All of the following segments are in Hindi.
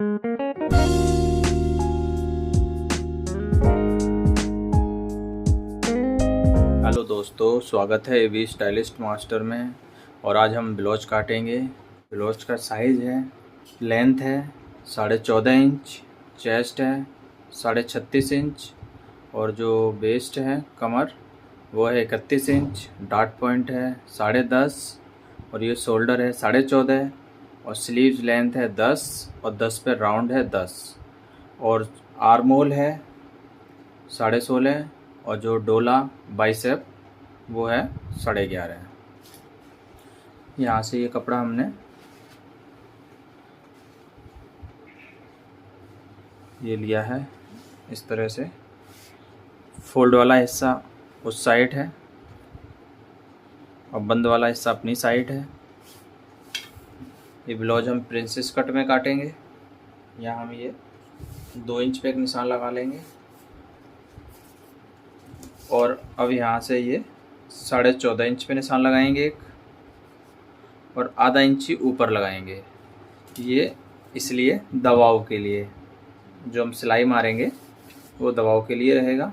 हेलो दोस्तों, स्वागत है एवी स्टाइलिस्ट मास्टर में। और आज हम ब्लाउज काटेंगे। ब्लाउज का साइज़ है, लेंथ है 14.5 इंच, चेस्ट है 36.5 इंच, और जो वेस्ट है कमर वो है 31 इंच, डार्ट पॉइंट है 10.5, और ये शोल्डर है 14.5, और स्लीव्स लेंथ है 10, और 10 पे राउंड है 10, और आर्मोल है 16.5, और जो डोला बाइसेप वो है 11.5। यहाँ से ये कपड़ा हमने ये लिया है इस तरह से। फोल्ड वाला हिस्सा उस साइड है और बंद वाला हिस्सा अपनी साइड है। ये ब्लाउज हम प्रिंसेस कट में काटेंगे। यहाँ हम ये 2 इंच पे एक निशान लगा लेंगे, और अब यहाँ से ये 14.5 इंच पे निशान लगाएंगे एक, और आधा इंच ही ऊपर लगाएंगे। ये इसलिए दबाव के लिए, जो हम सिलाई मारेंगे वो दबाव के लिए रहेगा,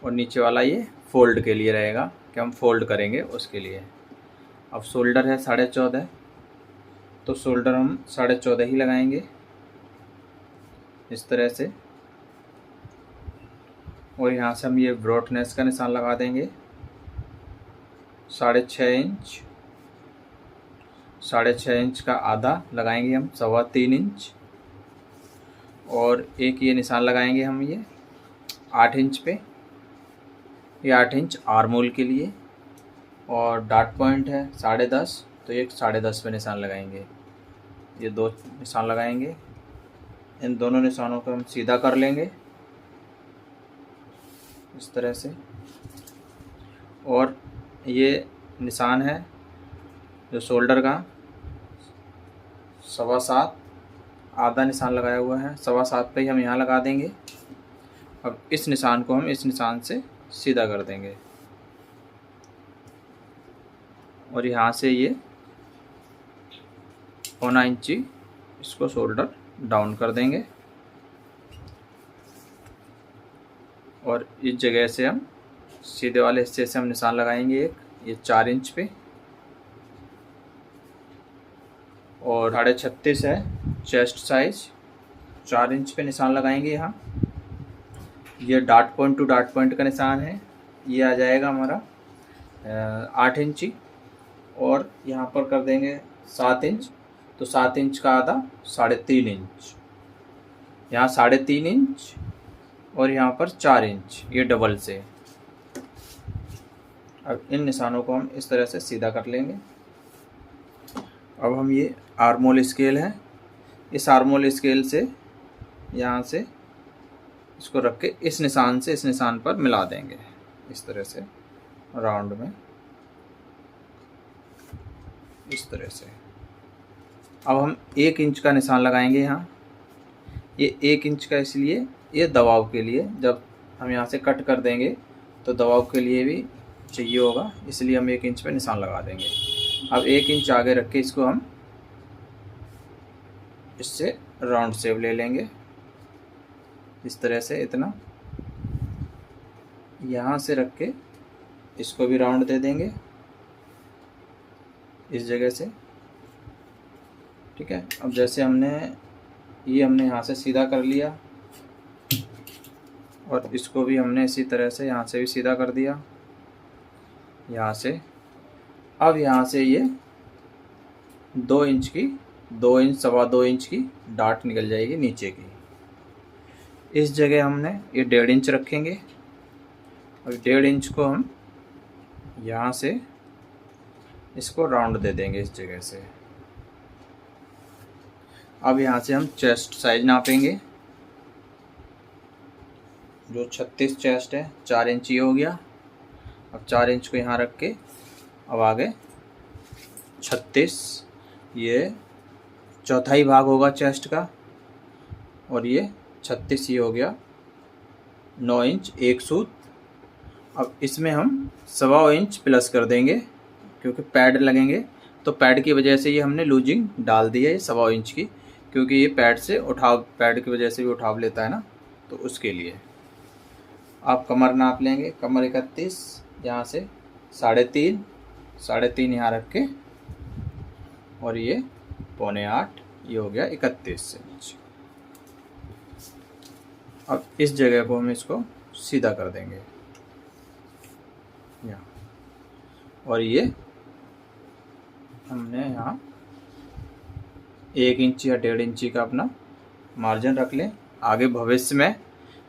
और नीचे वाला ये फोल्ड के लिए रहेगा कि हम फोल्ड करेंगे उसके लिए। अब शोल्डर है 14.5, तो शोल्डर हम 14.5 ही लगाएंगे इस तरह से, और यहाँ से हम ये ब्रॉडनेस का निशान लगा देंगे 6.5 इंच। 6.5 इंच का आधा लगाएंगे हम 3.25 इंच, और एक ये निशान लगाएंगे हम ये 8 इंच पे, ये 8 इंच आर्मोल के लिए, और डार्ट पॉइंट है 10.5, तो ये 10.5 पे निशान लगाएंगे। ये 2 निशान लगाएंगे। इन दोनों निशानों को हम सीधा कर लेंगे इस तरह से, और ये निशान है जो शोल्डर का 7.25, आधा निशान लगाया हुआ है 7.25 पे ही हम यहाँ लगा देंगे। अब इस निशान को हम इस निशान से सीधा कर देंगे, और यहाँ से ये 1.25 इंची इसको शोल्डर डाउन कर देंगे, और इस जगह से हम सीधे वाले हिस्से से हम निशान लगाएंगे एक, ये 4 इंच पे, और 36.5 है चेस्ट साइज, 4 इंच पे निशान लगाएंगे यहाँ। ये dart point two dart point का निशान है, ये आ जाएगा हमारा 8 इंची, और यहाँ पर कर देंगे 7 इंच, तो 7 इंच का आधा 3.5 इंच, यहाँ 3.5 इंच, और यहाँ पर 4 इंच, ये डबल से। अब इन निशानों को हम इस तरह से सीधा कर लेंगे। अब हम ये आर्मोल स्केल है, इस आर्मोल स्केल से यहाँ से इसको रख के इस निशान से इस निशान पर मिला देंगे इस तरह से राउंड में, इस तरह से। अब हम 1 इंच का निशान लगाएंगे यहाँ। ये 1 इंच का इसलिए, ये दबाव के लिए, जब हम यहाँ से कट कर देंगे तो दबाव के लिए भी चाहिए होगा, इसलिए हम 1 इंच पे निशान लगा देंगे। अब 1 इंच आगे रख के इसको हम इससे राउंड शेप ले लेंगे इस तरह से। इतना यहाँ से रख के इसको भी राउंड दे देंगे इस जगह से, ठीक है। अब जैसे हमने यहाँ से सीधा कर लिया, और इसको भी हमने इसी तरह से यहाँ से भी सीधा कर दिया यहाँ से। अब यहाँ से ये 2 इंच की, 2 इंच 2.25 इंच की डार्ट निकल जाएगी नीचे की। इस जगह हमने ये 1.5 इंच रखेंगे, और 1.5 इंच को हम यहाँ से इसको राउंड दे देंगे इस जगह से। अब यहाँ से हम चेस्ट साइज नापेंगे, जो 36 चेस्ट है 4 इंच ये हो गया। अब 4 इंच को यहाँ रख के अब आगे 36, ये चौथाई भाग होगा चेस्ट का, और ये 36 ये हो गया 9 इंच 1 सूत। अब इसमें हम 1.25 इंच प्लस कर देंगे, क्योंकि पैड लगेंगे, तो पैड की वजह से ये हमने लूजिंग डाल दी है 1.25 इंच की। क्योंकि ये पैड की वजह से भी उठाव लेता है ना, तो उसके लिए। आप कमर नाप लेंगे, कमर 31, यहाँ से 3.5 यहाँ रख के, और ये 7.25, ये हो गया 31 इंच। अब इस जगह को हम इसको सीधा कर देंगे यहाँ, और ये हमने यहाँ 1 इंच या 1.5 इंची का अपना मार्जिन रख लें। आगे भविष्य में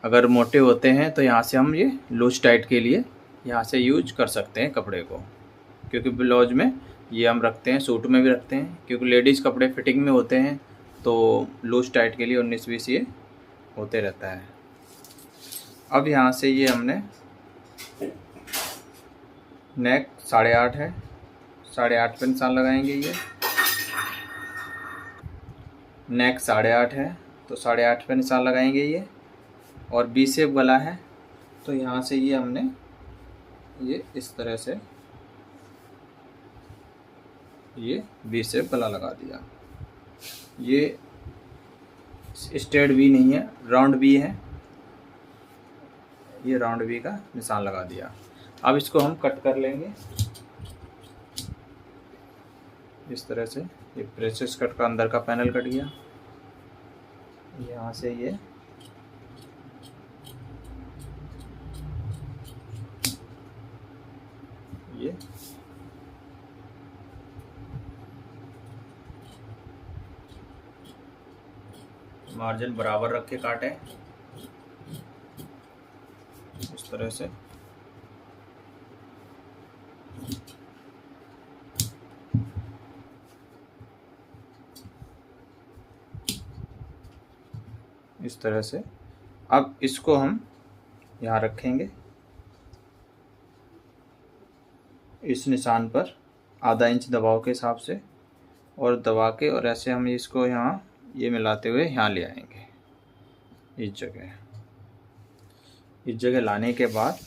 अगर मोटे होते हैं तो यहाँ से हम ये लूज टाइट के लिए यहाँ से यूज कर सकते हैं कपड़े को, क्योंकि ब्लाउज में ये हम रखते हैं, सूट में भी रखते हैं, क्योंकि लेडीज़ कपड़े फिटिंग में होते हैं तो लूज टाइट के लिए 19-20 ये होते रहता है। अब यहाँ से ये हमने नेक 8.5 है, 8.5 पे निशान लगाएंगे। ये नेक 8.5 है तो 8.5 पे निशान लगाएंगे ये, और बी शेप गला है तो यहाँ से ये हमने ये इस तरह से ये बी शेप गला लगा दिया। ये स्ट्रेट भी नहीं है, राउंड भी है, ये राउंड भी का निशान लगा दिया। अब इसको हम कट कर लेंगे इस तरह से। ये प्रेसेस कट का अंदर का पैनल कट गया, यहाँ से ये मार्जिन बराबर रख के काटें इस तरह से। इस तरह से अब इसको हम यहाँ रखेंगे इस निशान पर आधा इंच दबाव के हिसाब से, और दबा के और ऐसे हम इसको यहाँ ये मिलाते हुए यहाँ ले आएंगे इस जगह लाने के बाद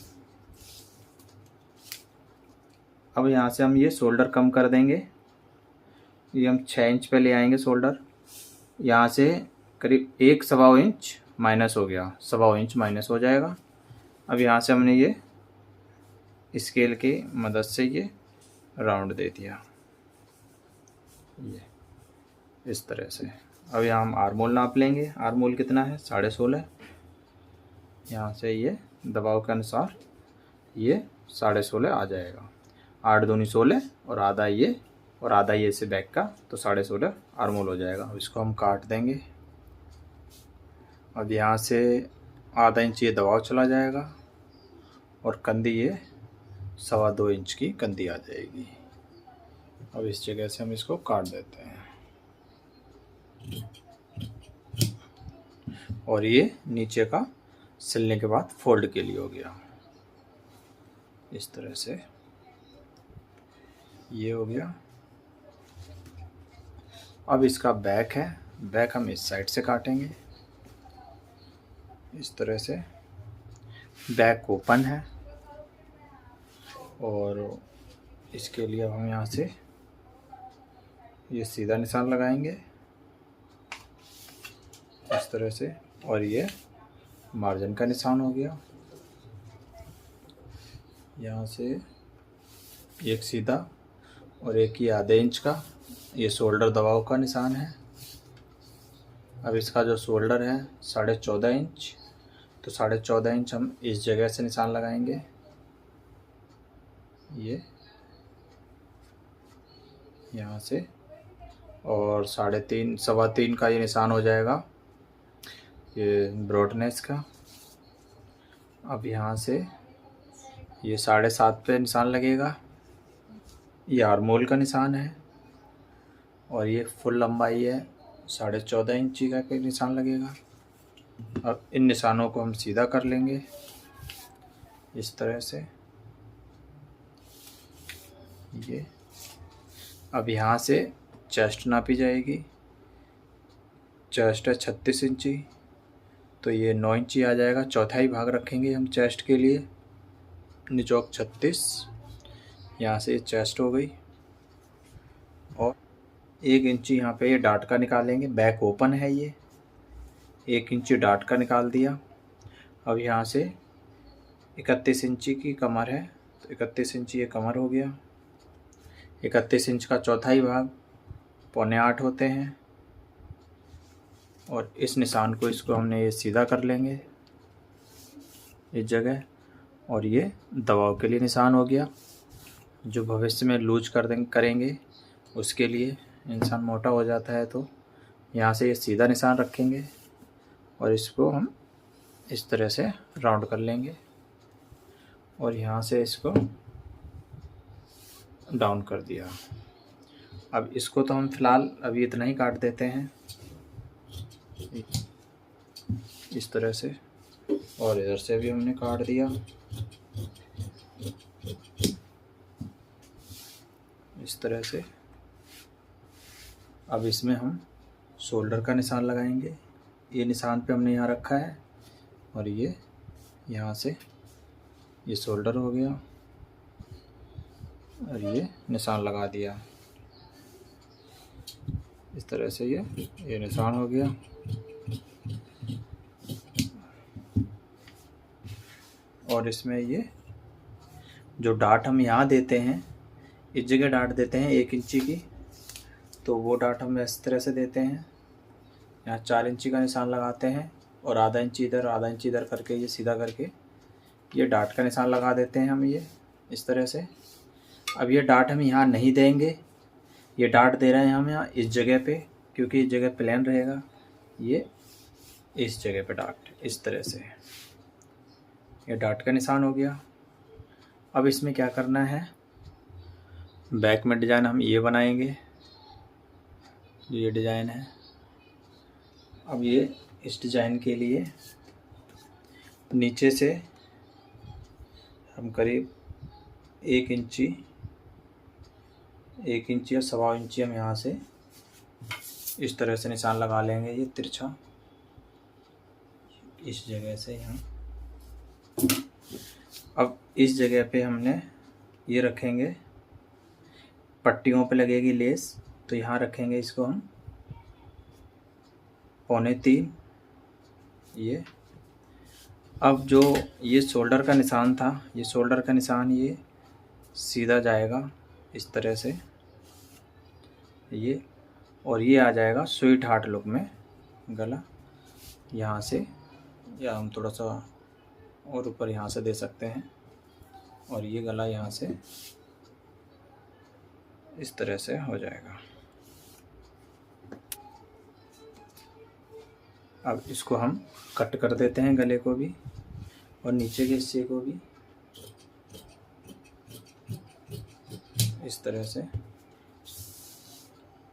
अब यहाँ से हम ये शोल्डर कम कर देंगे। ये हम 6 इंच पे ले आएंगे शोल्डर, यहाँ से करीब 1 इंच माइनस हो गया, 1.25 इंच माइनस हो जाएगा। अब यहाँ से हमने ये स्केल की मदद से ये राउंड दे दिया ये इस तरह से। अब यहाँ हम आर्मोल नाप लेंगे। आर्मोल कितना है? 16.5। यहाँ से ये दबाव के अनुसार ये 16.5 आ जाएगा। 8 दूनी 16 और आधा ये और आधा ये से बैक का, तो 16.5 आर्मोल हो जाएगा। अब इसको हम काट देंगे। अब यहाँ से आधा इंच ये दबाव चला जाएगा और कंधी ये 2.25 इंच की कंधी आ जाएगी। अब इस जगह से हम इसको काट देते हैं और ये नीचे का सिलने के बाद फोल्ड के लिए हो गया इस तरह से। ये हो गया। अब इसका बैक है, बैक हम इस साइड से काटेंगे इस तरह से। बैक ओपन है और इसके लिए हम यहाँ से ये सीधा निशान लगाएंगे इस तरह से, और ये मार्जिन का निशान हो गया। यहाँ से एक सीधा और एक ही आधे इंच का ये शोल्डर दबाव का निशान है। अब इसका जो शोल्डर है 14.5 इंच, तो 14.5 इंच हम इस जगह से निशान लगाएंगे ये यहाँ से, और 3.5 3.25 का ये निशान हो जाएगा ये ब्रॉडनेस का। अब यहाँ से ये 7.5 पे निशान लगेगा, ये आर्मोल का निशान है, और ये फुल लंबाई है 14.5 इंची का निशान लगेगा। अब इन निशानों को हम सीधा कर लेंगे इस तरह से ये। अब यहाँ से चेस्ट नापी जाएगी। चेस्ट है 36 इंची, तो ये 9 इंची आ जाएगा। चौथाई भाग रखेंगे हम चेस्ट के लिए। निचोक 36, यहाँ से चेस्ट हो गई, और 1 इंची यहाँ पे ये डाट का निकालेंगे, बैक ओपन है ये, 1 इंची डाट का निकाल दिया। अब यहाँ से 31 इंची की कमर है, तो 31 इंची ये कमर हो गया। 31 इंच का चौथाई भाग 7.25 होते हैं, और इस निशान को इसको हमने ये सीधा कर लेंगे इस जगह, और ये दबाव के लिए निशान हो गया। जो भविष्य में लूज करेंगे उसके लिए, इंसान मोटा हो जाता है तो यहाँ से ये सीधा निशान रखेंगे और इसको हम इस तरह से राउंड कर लेंगे और यहाँ से इसको डाउन कर दिया। अब इसको तो हम फ़िलहाल अभी इतना ही काट देते हैं इस तरह से, और इधर से भी हमने काट दिया इस तरह से। अब इसमें हम शोल्डर का निशान लगाएंगे। ये निशान पे हमने यहाँ रखा है और ये यहाँ से ये शोल्डर हो गया और ये निशान लगा दिया इस तरह से। ये निशान हो गया। और इसमें ये जो डाट हम यहाँ देते हैं, इस जगह डाट देते हैं 1 इंची की, तो वो डाट हम इस तरह से देते हैं। यहाँ 4 इंची का निशान लगाते हैं और आधा इंची इधर आधा इंची इधर करके ये सीधा करके ये डाट का निशान लगा देते हैं हम ये इस तरह से। अब ये डाट हम यहाँ नहीं देंगे, ये डाट दे रहे हैं हम यहाँ इस जगह पे, क्योंकि इस जगह प्लेन रहेगा। ये इस जगह पे डाट इस तरह से, ये डाट का निशान हो गया। अब इसमें क्या करना है, बैक में डिज़ाइन हम ये बनाएंगे, जो ये डिज़ाइन है। अब ये इस डिज़ाइन के लिए नीचे से हम करीब 1 इंची या 1.25 इंची हम यहाँ से इस तरह से निशान लगा लेंगे, ये तिरछा इस जगह से यहाँ। अब इस जगह पे हमने ये रखेंगे, पट्टियों पे लगेगी लेस, तो यहाँ रखेंगे इसको हम 2.25 ये। अब जो ये शोल्डर का निशान था, ये शोल्डर का निशान ये सीधा जाएगा इस तरह से ये, और ये आ जाएगा स्वीट हार्ट लुक में गला यहाँ से, या हम थोड़ा सा और ऊपर यहाँ से दे सकते हैं, और ये गला यहाँ से इस तरह से हो जाएगा। अब इसको हम कट कर देते हैं गले को भी और नीचे के हिस्से को भी इस तरह से,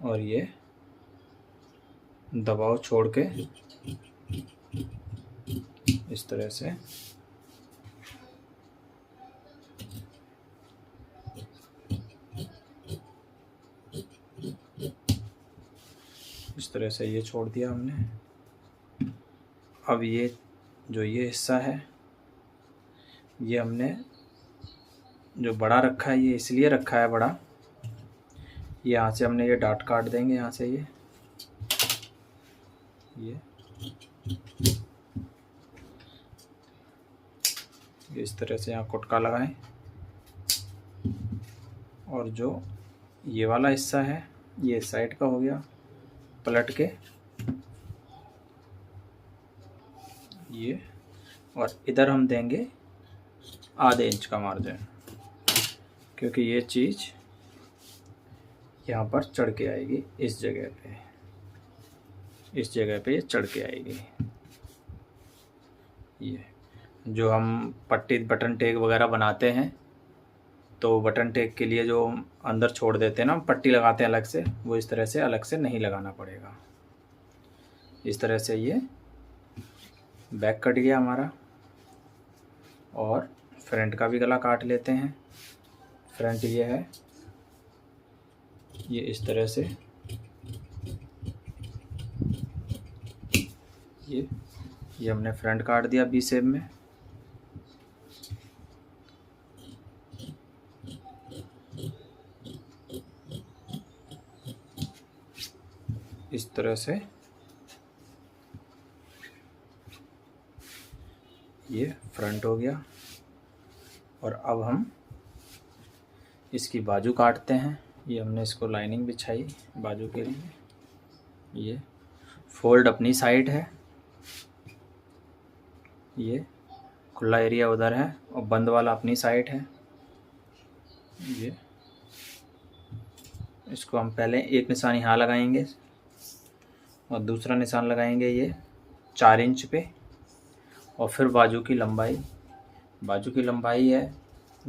और ये दबाव छोड़ के इस तरह से ये छोड़ दिया हमने। अब ये जो ये हिस्सा है, ये हमने जो बड़ा रखा है, ये इसलिए रखा है बड़ा, यहाँ से हमने ये डाट काट देंगे यहाँ से ये इस तरह से यहाँ कुटका लगाएं, और जो ये वाला हिस्सा है ये साइड का हो गया, पलट के ये, और इधर हम देंगे आधे इंच का मार्जिन, क्योंकि ये चीज़ यहाँ पर चढ़ के आएगी इस जगह पे, ये चढ़ के आएगी। ये जो हम पट्टी बटन टेक वगैरह बनाते हैं, तो बटन टेक के लिए जो अंदर छोड़ देते हैं ना, पट्टी लगाते हैं अलग से, वो इस तरह से अलग से नहीं लगाना पड़ेगा। इस तरह से ये बैक कट गया हमारा। और फ्रंट का भी गला काट लेते हैं। फ्रंट ये है, ये इस तरह से ये हमने फ्रंट काट दिया बी शेप में। तरह से ये फ्रंट हो गया। और अब हम इसकी बाजू काटते हैं। ये हमने इसको लाइनिंग बिछाई बाजू के लिए। ये फोल्ड अपनी साइड है, ये खुला एरिया उधर है और बंद वाला अपनी साइड है। ये इसको हम पहले एक निशान यहाँ लगाएंगे और दूसरा निशान लगाएंगे ये 4 इंच पे। और फिर बाजू की लंबाई है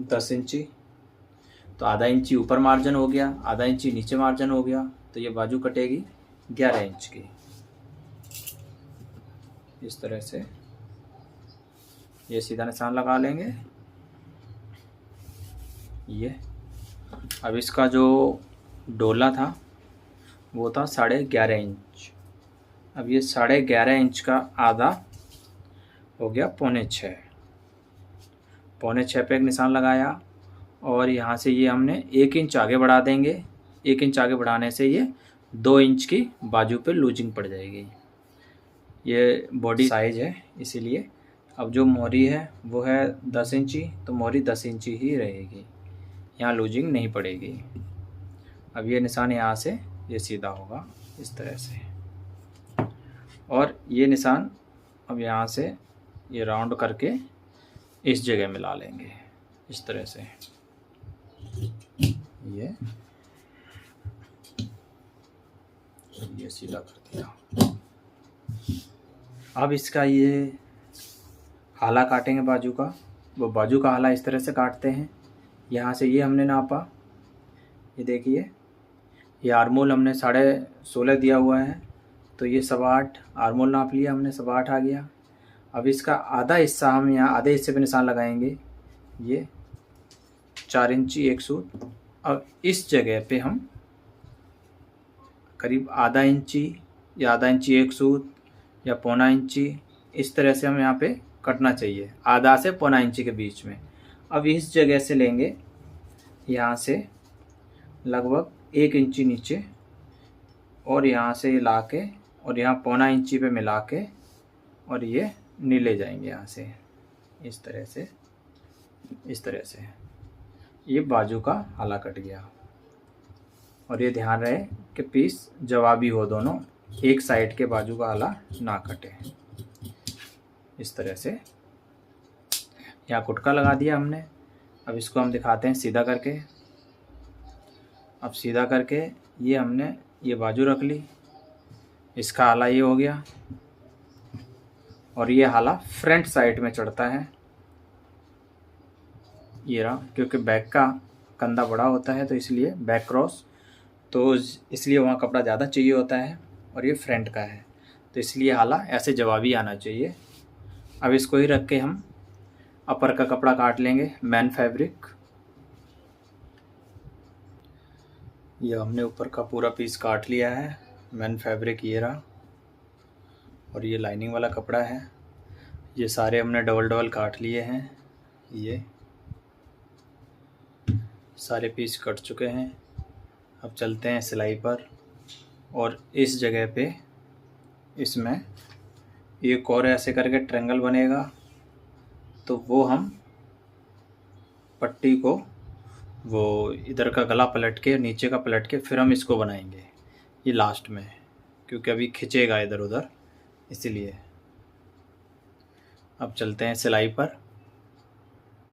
10 इंची, तो आधा इंची ऊपर मार्जिन हो गया, आधा इंची नीचे मार्जिन हो गया, तो ये बाजू कटेगी 11 इंच की। इस तरह से ये सीधा निशान लगा लेंगे। ये अब इसका जो डोला था वो था 11.5 इंच। अब ये 11.5 इंच का आधा हो गया 5.25। 5.25 पे एक निशान लगाया और यहाँ से ये हमने 1 इंच आगे बढ़ा देंगे। 1 इंच आगे बढ़ाने से ये 2 इंच की बाजू पे लूजिंग पड़ जाएगी। ये बॉडी साइज है इसीलिए। अब जो मोहरी है वो है 10 इंची, तो मोहरी 10 इंची ही रहेगी, यहाँ लूजिंग नहीं पड़ेगी। अब ये निशान यहाँ से ये सीधा होगा इस तरह से, और ये निशान अब यहाँ से ये राउंड करके इस जगह मिला लेंगे इस तरह से। ये सीधा कर दिया। अब इसका ये हाला काटेंगे बाजू का। वो बाजू का हाला इस तरह से काटते हैं। यहाँ से ये हमने नापा, ये देखिए ये आर्मोल हमने 16.5 दिया हुआ है, तो ये 8.25 आर्मोल नाप लिया हमने, 8.25 आ गया। अब इसका आधा हिस्सा हम यहाँ आधे हिस्से पे निशान लगाएंगे, ये 4 इंची एक सूत। अब इस जगह पे हम करीब आधा इंची या आधा इंची एक सूत या 1.25 इंची इस तरह से हम यहाँ पे कटना चाहिए, आधा से 1.25 इंची के बीच में। अब इस जगह से लेंगे यहाँ से लगभग 1 इंची नीचे, और यहाँ से ला के और यहाँ 1.25 इंची पे मिला के और ये नीले जाएंगे यहाँ से इस तरह से। इस तरह से ये बाजू का हाला कट गया। और ये ध्यान रहे कि पीस जवाबी हो दोनों, एक साइड के बाजू का हाला ना कटे। इस तरह से यहाँ कुटका लगा दिया हमने। अब इसको हम दिखाते हैं सीधा करके। अब सीधा करके ये हमने ये बाजू रख ली, इसका हाला ये हो गया, और ये हाला फ्रंट साइड में चढ़ता है। ये रहा, क्योंकि बैक का कंधा बड़ा होता है तो इसलिए बैक क्रॉस, तो इसलिए वहाँ कपड़ा ज़्यादा चाहिए होता है, और ये फ्रंट का है तो इसलिए हाला ऐसे जवाबी आना चाहिए। अब इसको ही रख के हम अपर का कपड़ा काट लेंगे, मैन फैब्रिक। ये हमने ऊपर का पूरा पीस काट लिया है, मैन फैब्रिक ये रहा, और ये लाइनिंग वाला कपड़ा है। ये सारे हमने डबल डबल काट लिए हैं। ये सारे पीस कट चुके हैं। अब चलते हैं सिलाई पर, और इस जगह पे इसमें एक और ऐसे करके ट्रायंगल बनेगा, तो वो हम पट्टी को वो इधर का गला पलट के नीचे का पलट के फिर हम इसको बनाएंगे ये लास्ट में, क्योंकि अभी खिंचेगा इधर उधर इसलिए। अब चलते हैं सिलाई पर।